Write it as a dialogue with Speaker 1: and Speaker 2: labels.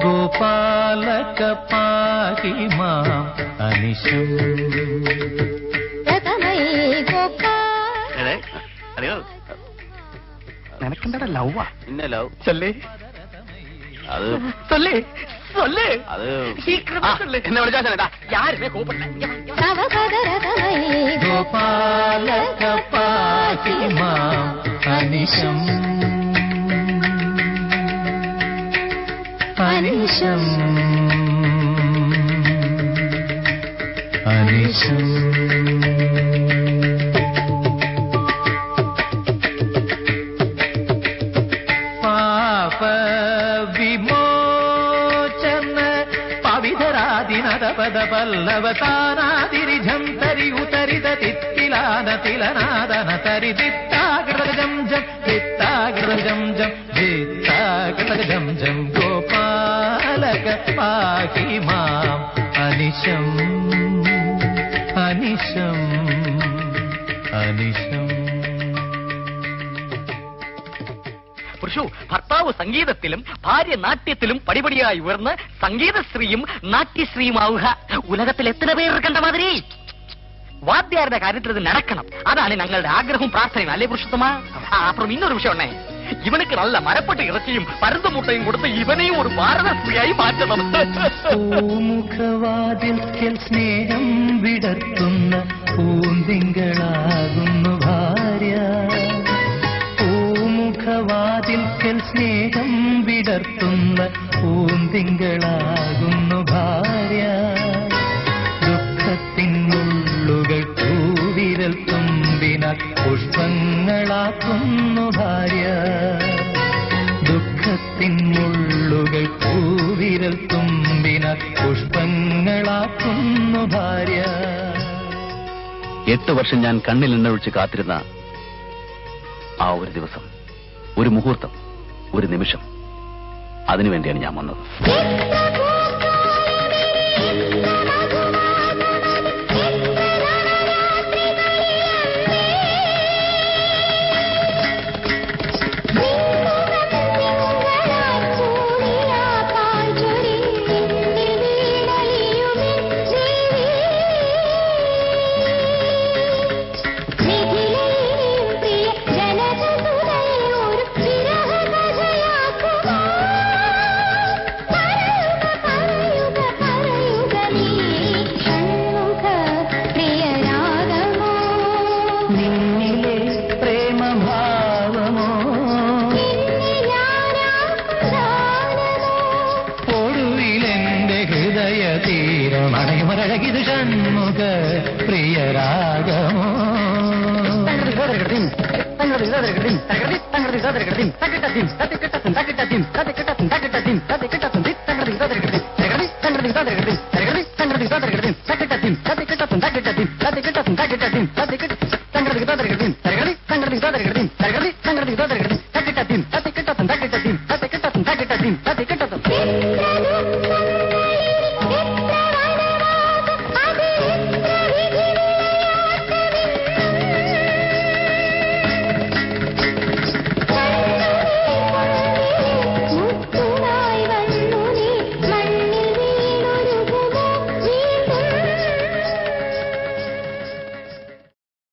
Speaker 1: ഗോപാലക പാഹി മാം അനിശം.
Speaker 2: നിനക്കെന്താ ലവ്വാ?
Speaker 3: പിന്നെ ലവ്
Speaker 2: ചൊല്ലേ
Speaker 3: അത്
Speaker 2: ചൊല്ലേ ചൊല്ലേ
Speaker 3: അത്
Speaker 2: എന്നെ വിളിച്ചാ യാരുമേ കൂപ്പിട.
Speaker 1: ഗോപാലക പാഹി മാം അനിശം അനിശം അനിശം. പാപ വിമോചന പവിധരാദിനദ പദ പല്ലവതാനാതിരിജം തരി ഉതരിത തിത്തിലാന തിലനാദന തരി ദിത്താകൃതജം ജം ദിത്താകൃതജം ജം ദിത്താകൃതജം ജം. ഗോപാലക പാഹി മാം അനിശം അനിശം അനിശം.
Speaker 2: പുരുഷു, ഭർത്താവ് സംഗീതത്തിലും ഭാര്യ നാട്യത്തിലും പടിപടിയായി ഉയർന്ന് സംഗീതശ്രീയും നാട്യശ്രീയുമാവുക. ഉലകത്തിൽ എത്ര പേർ കണ്ട മാതിരി വാദ്യാരുടെ കാര്യത്തിൽ ഇത് നടക്കണം. അതാണ് ഞങ്ങളുടെ ആഗ്രഹവും പ്രാർത്ഥനയും. അല്ലേ പുരുഷോത്തമ? അപ്പുറം ഇന്നൊരു വിഷയം ഉണ്ടേ. ഇവനക്ക് നല്ല മരപ്പെട്ട് ഇറച്ചിയും പരുന്തുമുട്ടയും കൊടുത്ത് ഇവനെയും ഒരു ഭാരതശ്രീയായി മാറ്റണം.
Speaker 1: പൂമുഖവാതിൽക്കൽ സ്നേഹം വിടർത്തുന്ന പൂന്തിങ്കളാകുന്നു ഭാര്യ. പൂമുഖവാതിൽക്കൽ സ്നേഹം വിടർത്തുന്ന പൂന്തിങ്കളാകുന്നു ഭാര്യ. ദുഃഖത്തിനുള്ളുകൾ പൂവിരൽ തുമ്പിന പുഷ്പങ്ങളാക്കുന്നു ഭാര്യ. ദുഃഖത്തിനുള്ളുകൾ പൂവിരൽ തുമ്പിന പുഷ്പങ്ങളാക്കുന്നു ഭാര്യ.
Speaker 3: 8 വർഷം ഞാൻ കണ്ണിൽ എണ്ണൊഴിച്ച് കാത്തിരുന്ന ആ ഒരു ദിവസം, ഒരു മുഹൂർത്തം, ഒരു നിമിഷം, അതിനുവേണ്ടിയാണ് ഞാൻ വന്നത്.
Speaker 1: തീരമണയുമഴകിത് ഷൺമുഖ പ്രിയരാഗമോ.
Speaker 2: സംഗതി